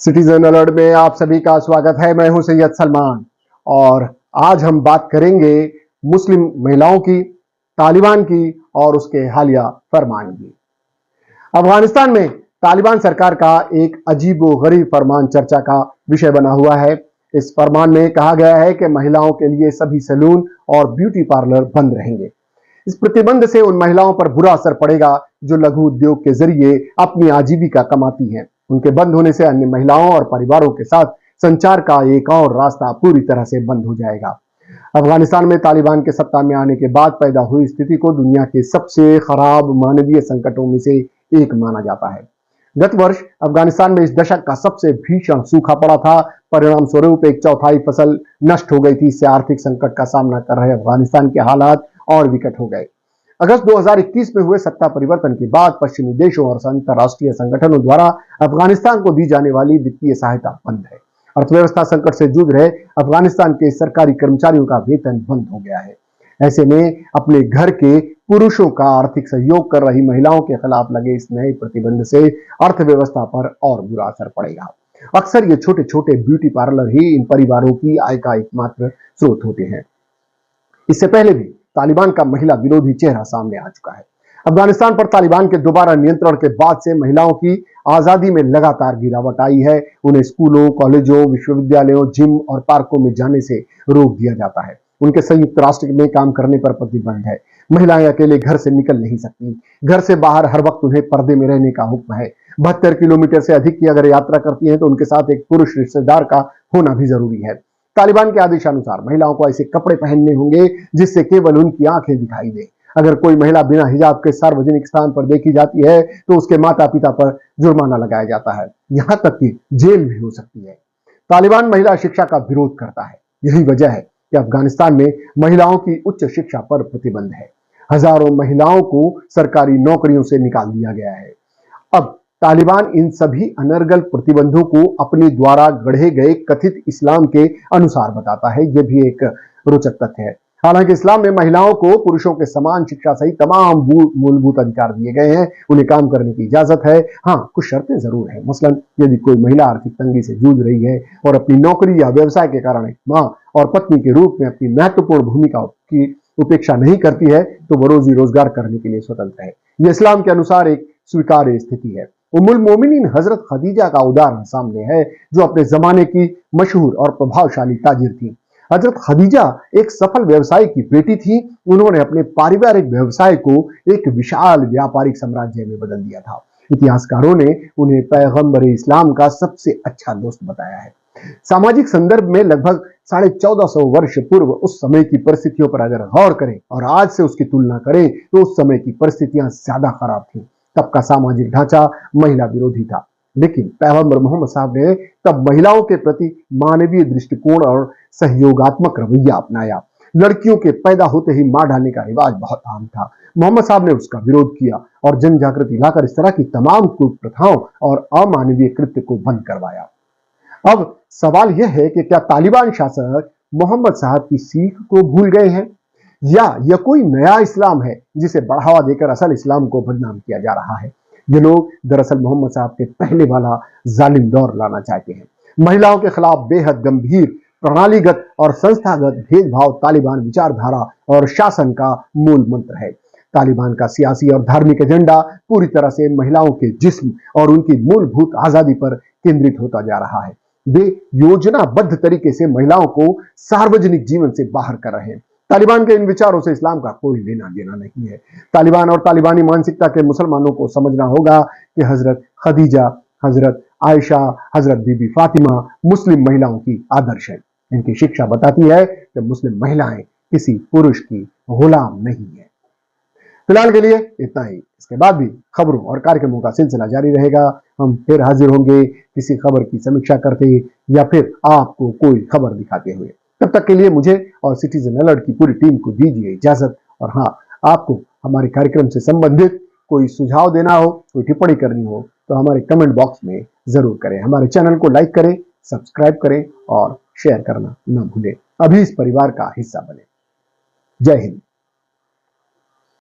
Citizen alert में आप सभी का स्वागत है। मैं हूं सैयद सलमान और आज हम बात करेंगे मुस्लिम महिलाओं की, तालिबान की और उसके हालिया फरमान की। अफगानिस्तान में तालिबान सरकार का एक अजीबोगरीब फरमान चर्चा का विषय बना हुआ है। इस फरमान में कहा गया है कि महिलाओं के लिए सभी सैलून और ब्यूटी पार्लर बंद रहेंगे। इस प्रतिबंध से उन महिलाओं पर बुरा असर पड़ेगा जो लघु उद्योग के जरिए अपनी आजीविका कमाती हैं। उनके बंद होने से अन्य महिलाओं और परिवारों के साथ संचार का एक और रास्ता पूरी तरह से बंद हो जाएगा। अफगानिस्तान में तालिबान के सत्ता में आने के बाद पैदा हुई स्थिति को दुनिया के सबसे खराब मानवीय संकटों में से एक माना जाता है। गत वर्ष अफगानिस्तान में इस दशक का सबसे भीषण सूखा पड़ा था। परिणाम स्वरूप एक चौथाई फसल नष्ट हो गई थी। इससे आर्थिक संकट का सामना कर रहे अफगानिस्तान के हालात और विकट हो गए। अगस्त 2021 में हुए सत्ता परिवर्तन के बाद पश्चिमी देशों और अंतरराष्ट्रीय संगठनों द्वारा अफगानिस्तान को दी जाने वाली वित्तीय सहायता बंद है। अर्थव्यवस्था संकट से जूझ रहे अफगानिस्तान के सरकारी कर्मचारियों का वेतन बंद हो गया है। ऐसे में अपने घर के पुरुषों का आर्थिक सहयोग कर रही महिलाओं के खिलाफ लगे इस नए प्रतिबंध से अर्थव्यवस्था पर और बुरा असर पड़ेगा। अक्सर ये छोटे छोटे ब्यूटी पार्लर ही इन परिवारों की आय का एकमात्र स्रोत होते हैं। इससे पहले भी तालिबान का महिला विरोधी चेहरा सामने आ चुका है। अफगानिस्तान पर तालिबान के दोबारा नियंत्रण के बाद से महिलाओं की आजादी में लगातार गिरावट आई है। उन्हें स्कूलों, कॉलेजों, विश्वविद्यालयों, जिम और पार्कों में जाने से रोक दिया जाता है। उनके संयुक्त राष्ट्र में काम करने पर प्रतिबंध है। महिलाएं अकेले घर से निकल नहीं सकती। घर से बाहर हर वक्त उन्हें पर्दे में रहने का हुक्म है। 72 किलोमीटर से अधिक की अगर यात्रा करती हैं तो उनके साथ एक पुरुष रिश्तेदार का होना भी जरूरी है। तालिबान के आदेशानुसार महिलाओं को ऐसे कपड़े पहनने होंगे जिससे केवल उनकी आंखें दिखाई दे। अगर कोई महिला बिना हिजाब के सार्वजनिक स्थान पर देखी जाती है तो उसके माता पिता पर जुर्माना लगाया जाता है, यहां तक कि जेल भी हो सकती है। तालिबान महिला शिक्षा का विरोध करता है। यही वजह है कि अफगानिस्तान में महिलाओं की उच्च शिक्षा पर प्रतिबंध है। हजारों महिलाओं को सरकारी नौकरियों से निकाल दिया गया है। अब तालिबान इन सभी अनर्गल प्रतिबंधों को अपने द्वारा गढ़े गए कथित इस्लाम के अनुसार बताता है। यह भी एक रोचक तथ्य है। हालांकि इस्लाम में महिलाओं को पुरुषों के समान शिक्षा सहित तमाम मूलभूत अधिकार दिए गए हैं। उन्हें काम करने की इजाजत है। हाँ, कुछ शर्तें जरूर है। मसलन यदि कोई महिला आर्थिक तंगी से जूझ रही है और अपनी नौकरी या व्यवसाय के कारण मां और पत्नी के रूप में अपनी महत्वपूर्ण भूमिका की उपेक्षा नहीं करती है तो वह रोजी रोजगार करने के लिए स्वतंत्र है। यह इस्लाम के अनुसार एक स्वीकार्य स्थिति है। उम्मुल मोमिनीन हजरत खदीजा का उदाहरण सामने है, जो अपने जमाने की मशहूर और प्रभावशाली ताजिर थी। हजरत खदीजा एक सफल व्यवसायी की बेटी थी। उन्होंने अपने पारिवारिक व्यवसाय को एक विशाल व्यापारिक साम्राज्य में बदल दिया था। इतिहासकारों ने उन्हें पैगंबर इस्लाम का सबसे अच्छा दोस्त बताया है। सामाजिक संदर्भ में लगभग 1450 वर्ष पूर्व उस समय की परिस्थितियों पर अगर गौर करें और आज से उसकी तुलना करें तो उस समय की परिस्थितियां ज्यादा खराब थी। तब का सामाजिक ढांचा महिला विरोधी था, लेकिन पैगंबर मोहम्मद साहब ने तब महिलाओं के प्रति मानवीय दृष्टिकोण और सहयोगात्मक रवैया अपनाया। लड़कियों के पैदा होते ही मार डालने का रिवाज बहुत आम था। मोहम्मद साहब ने उसका विरोध किया और जन जागृति लाकर इस तरह की तमाम कुप्रथाओं और अमानवीय कृत्य को बंद करवाया। अब सवाल यह है कि क्या तालिबान शासक मोहम्मद साहब की सीख को भूल गए हैं या यह कोई नया इस्लाम है जिसे बढ़ावा देकर असल इस्लाम को बदनाम किया जा रहा है। ये लोग दरअसल मोहम्मद साहब के पहले वाला जालिम दौर लाना चाहते हैं। महिलाओं के खिलाफ बेहद गंभीर प्रणालीगत और संस्थागत भेदभाव तालिबान विचारधारा और शासन का मूल मंत्र है। तालिबान का सियासी और धार्मिक एजेंडा पूरी तरह से महिलाओं के जिस्म और उनकी मूलभूत आजादी पर केंद्रित होता जा रहा है। वे योजनाबद्ध तरीके से महिलाओं को सार्वजनिक जीवन से बाहर कर रहे हैं। तालिबान के इन विचारों से इस्लाम का कोई लेना देना नहीं है। तालिबान और तालिबानी मानसिकता के मुसलमानों को समझना होगा कि हजरत खदीजा, हजरत आयशा, हजरत बीबी फातिमा मुस्लिम महिलाओं की आदर्श है। इनकी शिक्षा बताती है कि मुस्लिम महिलाएं किसी पुरुष की गुलाम नहीं है। फिलहाल के लिए इतना ही। इसके बाद भी खबरों और कार्यक्रमों का सिलसिला जारी रहेगा। हम फिर हाजिर होंगे किसी खबर की समीक्षा करते या फिर आपको कोई खबर दिखाते हुए। तब तक के लिए मुझे और सिटीजन अलर्ट की पूरी टीम को दीजिए इजाजत। और हाँ, आपको हमारे कार्यक्रम से संबंधित कोई सुझाव देना हो, कोई टिप्पणी करनी हो तो हमारे कमेंट बॉक्स में जरूर करें। हमारे चैनल को लाइक करें, सब्सक्राइब करें और शेयर करना न भूलें। अभी इस परिवार का हिस्सा बने। जय हिंद।